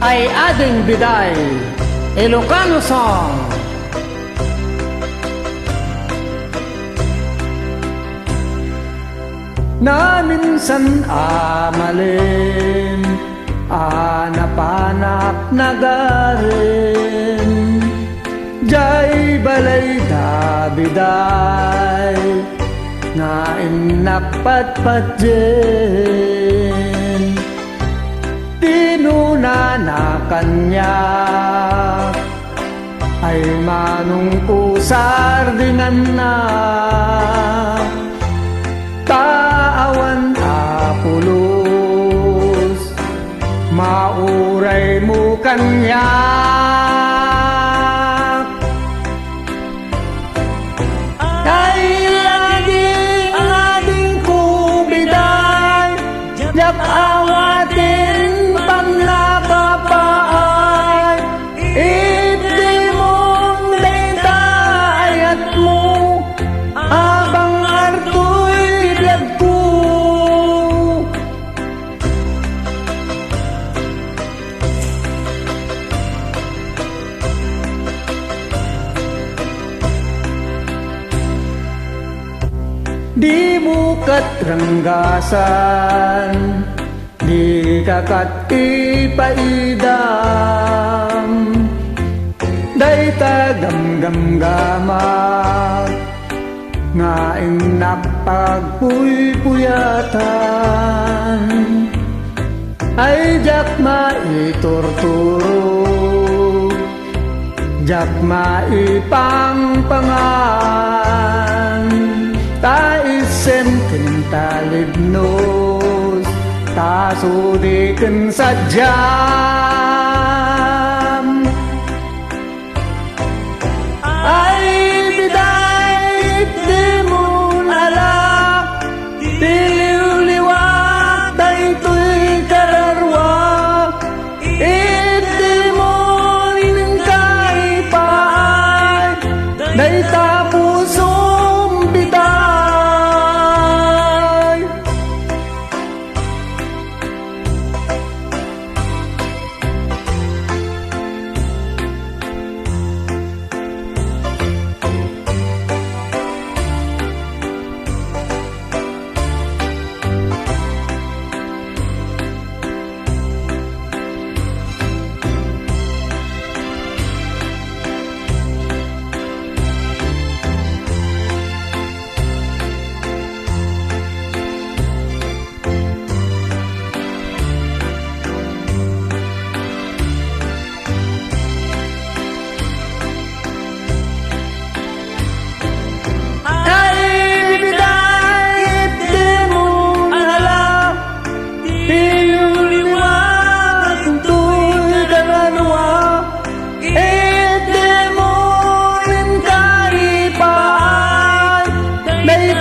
ay ading biday Ilocano song. Na minsan amalin, anapanak nagarin, jay balay dabiday, na inapatpat din. Tinuna na kanya, ay manong kusar dingan na, taawan apulos, mauray mo kanya. Ay ading kubiday, jak awatin pamnakapaay, iti mong daytayat mo, abang arto'y biyag ko. Di mo katranggasan, di kakat ipaidam, day tagamgamgamak, nga inapagpuypuyatan, ay jak maiturturo, jak maipangpangan, taisen kintalibnos, tasudiken sadyam. Ay biday di mo nalak, tiliw-liwat daytoy kararwa, iti mo ningkaipaay, day tapusong biday. May